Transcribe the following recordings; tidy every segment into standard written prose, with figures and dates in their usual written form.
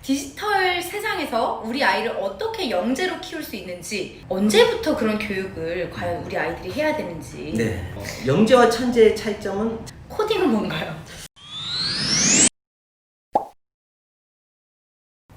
디지털 세상에서 우리 아이를 어떻게 영재로 키울 수 있는지, 언제부터 그런 교육을 과연 우리 아이들이 해야 되는지. 네. 영재와 천재의 차이점은 코딩은 뭔가요?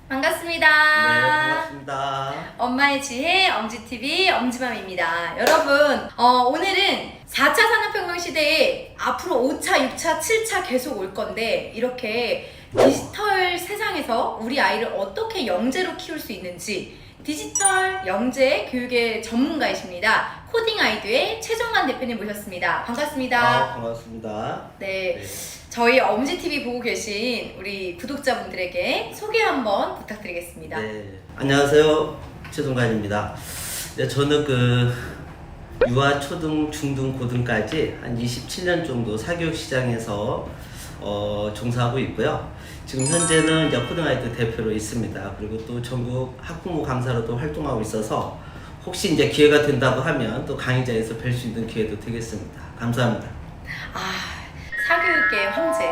반갑습니다. 네, 반갑습니다. 엄마의 지혜 엄지TV 엄지맘입니다. 여러분, 오늘은 4차 산업혁명 시대에 앞으로 5차, 6차, 7차 계속 올 건데, 이렇게 디지털 세상에서 우리 아이를 어떻게 영재로 키울 수 있는지, 디지털 영재 교육의 전문가이십니다. 코딩 아이드의 최정관 대표님 모셨습니다. 반갑습니다. 반갑습니다. 네. 저희 엄지TV 보고 계신 우리 구독자분들에게 소개 한번 부탁드리겠습니다. 네. 안녕하세요. 최동관입니다. 네, 저는 유아, 초등, 중등, 고등까지 한 27년 정도 사교육 시장에서 종사하고 있고요. 지금 현재는 이제 코딩아이드 대표로 있습니다. 그리고 또 전국 학부모 강사로도 활동하고 있어서 혹시 이제 기회가 된다고 하면 또 강의자에서 뵐 수 있는 기회도 되겠습니다. 감사합니다. 사교육계 황제.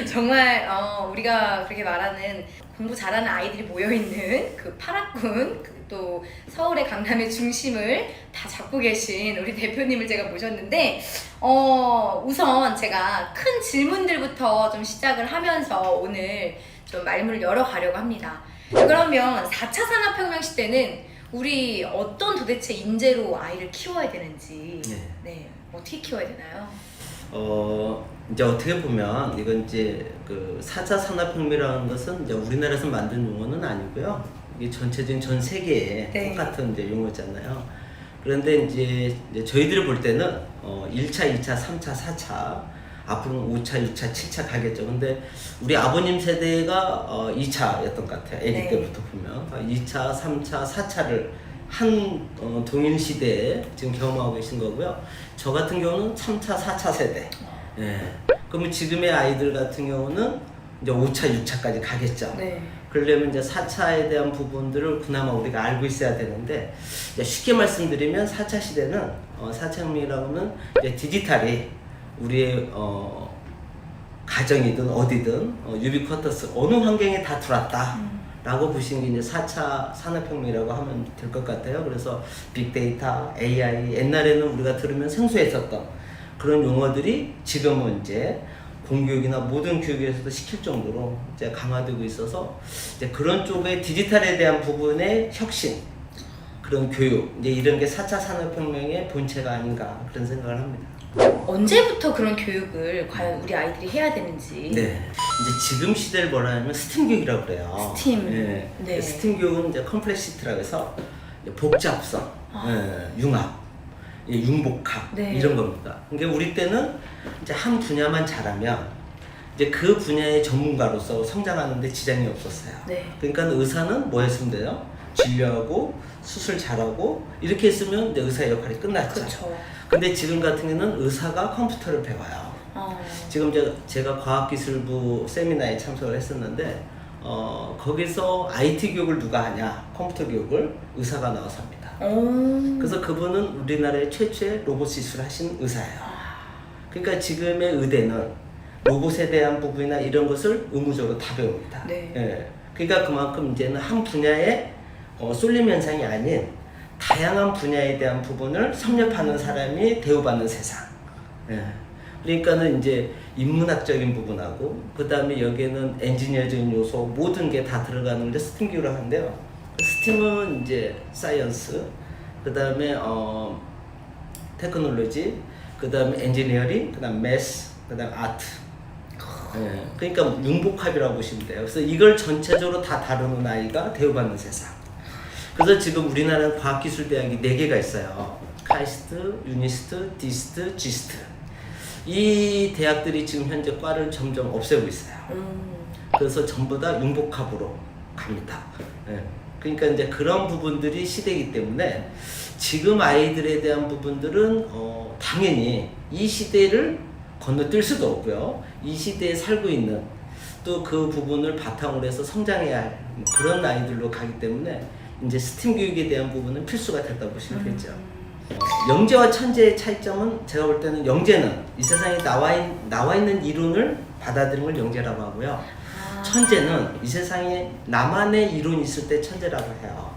정말 우리가 그렇게 말하는 공부 잘하는 아이들이 모여있는 그 파라군, 또 서울의 강남의 중심을 다 잡고 계신 우리 대표님을 제가 모셨는데, 우선 제가 큰 질문들부터 좀 시작을 하면서 오늘 좀 말문을 열어가려고 합니다. 그러면 4차 산업혁명 시대는 우리 어떤 도대체 인재로 아이를 키워야 되는지, 네, 어떻게 키워야 되나요? 이제 어떻게 보면 이건 이제 4차 산업혁명이라는 것은 이제 우리나라에서 만든 용어는 아니고요. 이게 전체적인 전 세계에 똑같은 이제 용어잖아요. 그런데 이제 저희들이 볼 때는 1차, 2차, 3차, 4차, 앞으로는 5차, 6차, 7차 가겠죠. 근데 우리 아버님 세대가 2차였던 것 같아요. 아기 때부터 보면 2차, 3차, 4차를 한 동일 시대에 지금 경험하고 계신 거고요. 저 같은 경우는 3차, 4차 세대. 그러면 지금의 아이들 같은 경우는 이제 5차, 6차까지 가겠죠. 그러려면 이제 4차에 대한 부분들을 그나마 우리가 알고 있어야 되는데, 쉽게 말씀드리면 4차 시대는 4차 혁명이라고 하면 이제 디지털이 우리의 가정이든 어디든 유비쿼터스 어느 환경에 다 들어왔다 라고 보시는 게 이제 4차 산업혁명이라고 하면 될 것 같아요. 그래서 빅데이터, AI, 옛날에는 우리가 들으면 생소했었던 그런 용어들이 지금은 이제 공교육이나 모든 교육에서도 시킬 정도로 이제 강화되고 있어서 이제 그런 쪽의 디지털에 대한 부분의 혁신, 그런 교육, 이제 이런 게 4차 산업혁명의 본체가 아닌가 그런 생각을 합니다. 언제부터 그런 교육을 과연 우리 아이들이 해야 되는지. 이제 지금 시대를 뭐라 하면 스팀 교육이라고 그래요. 스팀. 스팀 교육은 이제 컴플렉시티라고 해서 복잡성, 융합, 융복합 이런 겁니다. 그러니까 우리 때는 이제 한 분야만 잘하면 이제 그 분야의 전문가로서 성장하는데 지장이 없었어요. 그러니까 의사는 뭐 했으면 돼요? 진료하고 수술 잘하고 이렇게 했으면 이제 의사의 역할이 끝났죠. 근데 지금 같은 경우는 의사가 컴퓨터를 배워요. 지금 제가 과학기술부 세미나에 참석을 했었는데 거기서 IT 교육을 누가 하냐, 컴퓨터 교육을 의사가 나와서 합니다. 그래서 그분은 우리나라의 최초의 로봇 시술을 하신 의사예요. 그러니까 지금의 의대는 로봇에 대한 부분이나 이런 것을 의무적으로 다 배웁니다. 그러니까 그만큼 이제는 한 분야에 쏠림 현상이 아닌 다양한 분야에 대한 부분을 섭렵하는 사람이 대우받는 세상. 그러니까는 이제 인문학적인 부분하고 그 다음에 여기에는 엔지니어적인 요소 모든 게 다 들어가는 게 스팀 교육을 하는데요. 스팀은 이제 사이언스, 그 다음에 테크놀로지, 그 다음에 엔지니어링, 그 다음 매스, 그 다음 아트. 그러니까 융복합이라고 보시면 돼요. 그래서 이걸 전체적으로 다 다루는 아이가 대우받는 세상. 그래서 지금 우리나라는 과학기술대학이 4개가 있어요. 카이스트, 유니스트, 디스트, 지스트. 이 대학들이 지금 현재 과를 점점 없애고 있어요. 그래서 전부 다 융복합으로 갑니다. 그러니까 이제 그런 부분들이 시대이기 때문에 지금 아이들에 대한 부분들은 당연히 이 시대를 건너뛸 수도 없고요. 이 시대에 살고 있는 또 그 부분을 바탕으로 해서 성장해야 할 그런 아이들로 가기 때문에 이제 스팀 교육에 대한 부분은 필수가 됐다고 보시면 되겠죠. 영재와 천재의 차이점은 제가 볼 때는 영재는 이 세상에 나와 있는 이론을 받아들이는 걸 영재라고 하고요. 천재는 이 세상에 나만의 이론이 있을 때 천재라고 해요.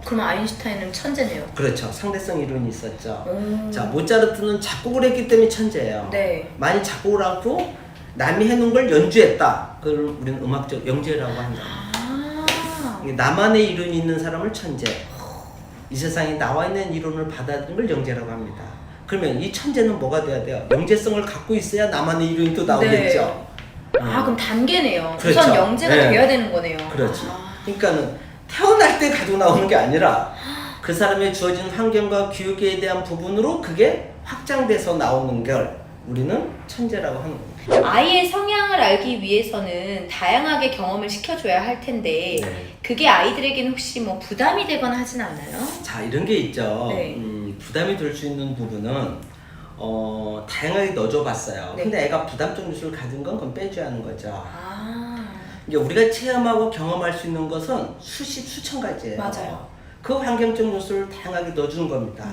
그러면 아인슈타인은 천재네요. 그렇죠. 상대성 이론이 있었죠. 오. 자, 모차르트는 작곡을 했기 때문에 천재예요. 네. 많이 작곡을 하고 남이 해놓은 걸 연주했다. 그걸 우리는 음악적 영재라고 한다. 이게 나만의 이론이 있는 사람을 천재. 이 세상에 나와 있는 이론을 받아들이는 걸 영재라고 합니다. 그러면 이 천재는 뭐가 돼야 돼요? 영재성을 갖고 있어야 나만의 이론이 또 나오겠죠. 그럼 단계네요. 그렇죠. 우선 영재가 네. 돼야 되는 거네요. 그렇죠. 그러니까는 태어날 때 가지고 나오는 게 아니라 그 사람의 주어진 환경과 교육에 대한 부분으로 그게 확장돼서 나오는 걸 우리는 천재라고 하는 겁니다. 아이의 성향을 알기 위해서는 다양하게 경험을 시켜줘야 할 텐데 네. 그게 아이들에게는 혹시 뭐 부담이 되거나 하진 않나요? 자, 이런 게 있죠. 네. 부담이 될 수 있는 부분은 다양하게 넣어줘 봤어요. 네. 근데 애가 부담적 요소를 가진 건 그건 빼줘야 하는 거죠. 아, 이제 우리가 체험하고 경험할 수 있는 것은 수천 가지예요. 맞아요. 그 환경적 요소를 다양하게 넣어주는 겁니다.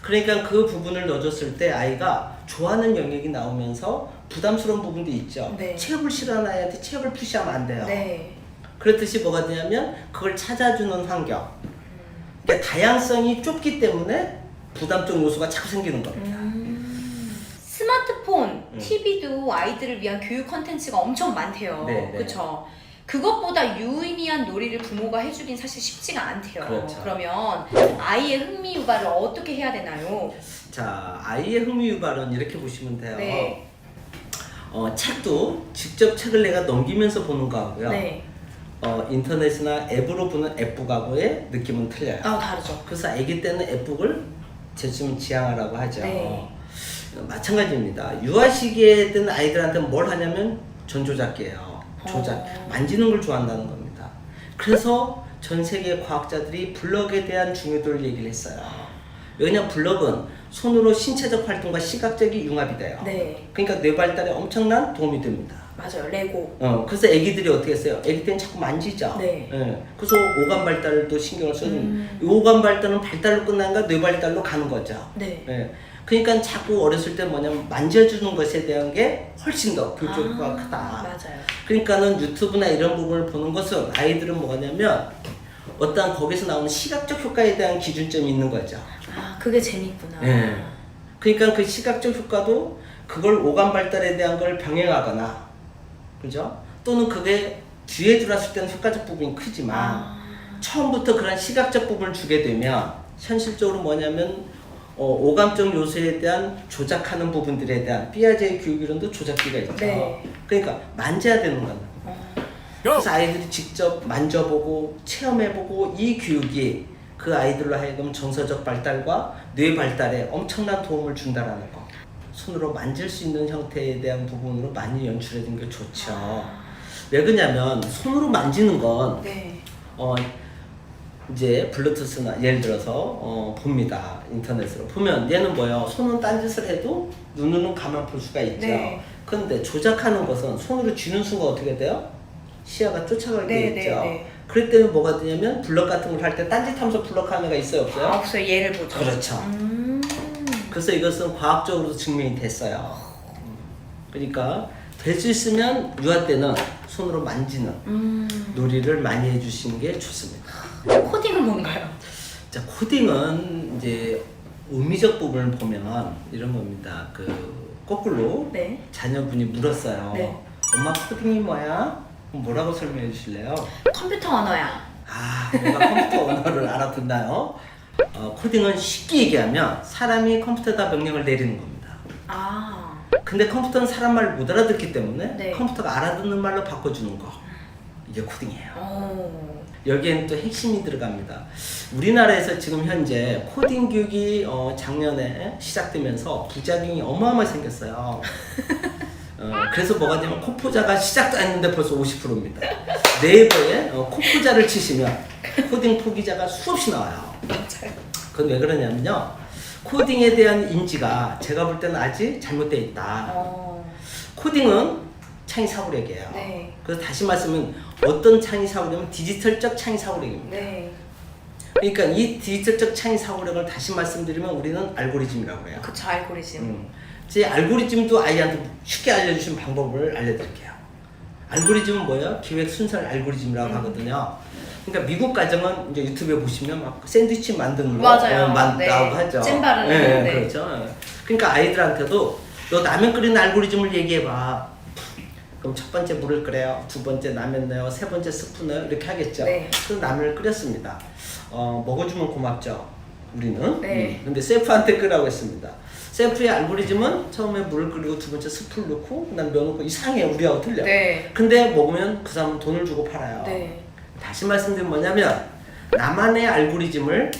그러니까 그 부분을 넣어줬을 때 아이가 좋아하는 영역이 나오면서 부담스러운 부분도 있죠. 네. 체육을 싫어하는 아이한테 체육을 푸시하면 안 돼요. 네. 그렇듯이 뭐가 되냐면 그걸 찾아주는 환경. 그러니까 다양성이 좁기 때문에 부담적 요소가 자꾸 생기는 겁니다. 스마트폰, TV도 아이들을 위한 교육 콘텐츠가 엄청 많대요. 네, 네. 그렇죠. 그것보다 유의미한 놀이를 부모가 해주긴 사실 쉽지가 않대요. 그렇죠. 그러면 아이의 흥미 유발을 어떻게 해야 되나요? 자, 아이의 흥미 유발은 이렇게 보시면 돼요. 네. 책도 직접 책을 내가 넘기면서 보는 거하고요. 네. 인터넷이나 앱으로 보는 앱북하고의 느낌은 틀려요. 다르죠. 그래서 아기 때는 앱북을 제좀 지향하라고 하죠. 네. 마찬가지입니다. 유아 시기에 든 아이들한테는 뭘 하냐면 전조작기예요. 조작, 만지는 걸 좋아한다는 겁니다. 그래서 전 세계 과학자들이 블럭에 대한 중요도를 얘기를 했어요. 왜냐면 블럭은 손으로 신체적 활동과 시각적인 융합이 돼요. 네. 그러니까 뇌 발달에 엄청난 도움이 됩니다. 맞아요. 레고. 그래서 애기들이 어떻게 했어요? 애기 때는 자꾸 만지죠. 네. 그래서 오감 발달도 신경을 써주는. 이 오감 발달은 발달로 끝난가 뇌 발달로 가는 거죠. 네. 그러니까 자꾸 어렸을 때 뭐냐면 만져주는 것에 대한 게 훨씬 더 교육 효과가 크다. 맞아요. 그러니까는 유튜브나 이런 부분을 보는 것은 아이들은 뭐냐면 어떤 거기서 나오는 시각적 효과에 대한 기준점이 있는 거죠. 그게 재밌구나. 그러니까 그 시각적 효과도 그걸 오감 발달에 대한 걸 병행하거나, 그죠? 또는 그게 뒤에 들어왔을 때는 효과적 부분이 크지만 처음부터 그런 시각적 부분을 주게 되면 현실적으로 뭐냐면 오감적 요소에 대한 조작하는 부분들에 대한 삐아제의 교육이론도 조작기가 있죠. 네. 그러니까 만져야 되는 거예요. 그래서 아이들이 직접 만져보고 체험해보고 이 교육이 그 아이들로 하여금 정서적 발달과 뇌 발달에 엄청난 도움을 준다라는 거. 손으로 만질 수 있는 형태에 대한 부분으로 많이 연출해둔 게 좋죠. 왜 그러냐면 손으로 만지는 건 네. 이제 블루투스나 예를 들어서 봅니다. 인터넷으로 보면 얘는 뭐예요? 손은 딴짓을 해도 눈으로는 가만 볼 수가 있죠. 네. 그런데 조작하는 것은 손으로 쥐는 순간 어떻게 돼요? 시야가 쫓아가게 네, 있죠. 네. 그럴 때는 뭐가 되냐면 블럭 같은 걸 할 때 딴짓하면서 블럭하는 애가 있어요, 없어요? 없어요. 예를 보죠. 그렇죠. 그래서 이것은 과학적으로도 증명이 됐어요. 그러니까 될 수 있으면 유아 때는 손으로 만지는 놀이를 많이 해주시는 게 좋습니다. 코딩은 뭔가요? 자, 코딩은 이제 의미적 부분을 보면 이런 겁니다. 거꾸로 네. 자녀분이 물었어요. 네. 엄마 코딩이 뭐야? 그럼 뭐라고 설명해 주실래요? 컴퓨터 언어야. 내가 컴퓨터 언어를 알아듣나요? 코딩은 쉽게 얘기하면 사람이 컴퓨터에다 명령을 내리는 겁니다. 근데 컴퓨터는 사람 말을 못 알아듣기 때문에 네. 컴퓨터가 알아듣는 말로 바꿔주는 거. 이게 코딩이에요. 여기에는 또 핵심이 들어갑니다. 우리나라에서 지금 현재 코딩 교육이 작년에 시작되면서 부작용이 어마어마하게 생겼어요. 그래서 뭐가 되냐면 코포자가 시작도 안 했는데 벌써 50%입니다. 네이버에 코포자를 치시면 코딩 포기자가 수없이 나와요. 맞아요. 그건 왜 그러냐면요. 코딩에 대한 인지가 제가 볼 때는 아직 잘못되어 있다. 코딩은 창의 사고력이에요. 네. 그래서 다시 말씀은 어떤 창의 사고력은 디지털적 창의 사고력입니다. 네. 그러니까 이 디지털적 창의 사고력을 다시 말씀드리면 우리는 알고리즘이라고 해요. 그쵸, 알고리즘. 제 알고리즘도 아이한테 쉽게 알려주신 방법을 알려드릴게요. 알고리즘은 뭐예요? 기획 순서를 알고리즘이라고 하거든요. 그러니까 미국 가정은 이제 유튜브에 보시면 막 샌드위치 만드는 거 맞아요. 만다고 네. 하죠. 찜 바르는 네, 네. 그렇죠. 그러니까 아이들한테도 너 라면 끓이는 알고리즘을 얘기해봐. 그럼 첫 번째 물을 끓여요. 두 번째 라면 넣어요. 세 번째 스프 넣어요. 이렇게 하겠죠. 네. 그래서 라면을 끓였습니다. 먹어주면 고맙죠. 우리는. 네. 근데 셰프한테 끓라고 했습니다. 셰프의 알고리즘은 처음에 물을 끓이고 두 번째 스프를 넣고 그다음 면 넣고 이상해. 우리하고 틀려. 네. 근데 먹으면 그 사람은 돈을 주고 팔아요. 네. 다시 말씀드리면 뭐냐면 나만의 알고리즘을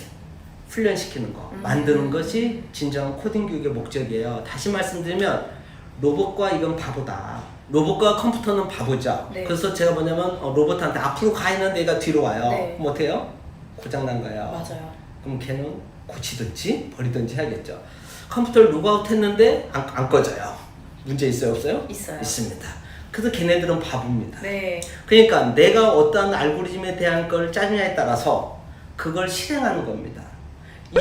훈련시키는 거, 만드는 것이 진정한 코딩 교육의 목적이에요. 다시 말씀드리면 로봇과 이건 바보다. 로봇과 컴퓨터는 바보죠. 네. 그래서 제가 뭐냐면 로봇한테 앞으로 가 있는데 얘가 뒤로 와요. 네. 그럼 어떻게 해요? 고장난 거예요. 맞아요. 그럼 걔는 고치든지 버리든지 해야겠죠. 컴퓨터를 로그아웃 했는데 안 꺼져요. 문제 있어요? 없어요? 있어요. 있습니다. 그래서 걔네들은 바보입니다. 네. 그러니까 내가 어떠한 알고리즘에 대한 걸 짜느냐에 따라서 그걸 실행하는 겁니다.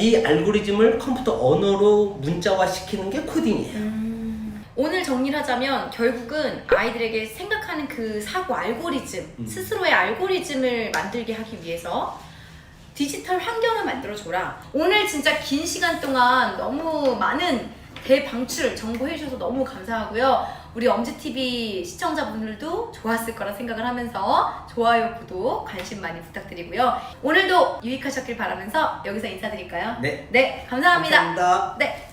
이 알고리즘을 컴퓨터 언어로 문자화 시키는 게 코딩이에요. 오늘 정리를 하자면 결국은 아이들에게 생각하는 그 사고 알고리즘, 스스로의 알고리즘을 만들게 하기 위해서 디지털 환경을 만들어줘라. 오늘 진짜 긴 시간 동안 너무 많은 대방출 정보 해주셔서 너무 감사하고요. 우리 엄지TV 시청자분들도 좋았을 거라 생각을 하면서 좋아요, 구독, 관심 많이 부탁드리고요. 오늘도 유익하셨길 바라면서 여기서 인사드릴까요? 네. 네, 감사합니다. 감사합니다. 네.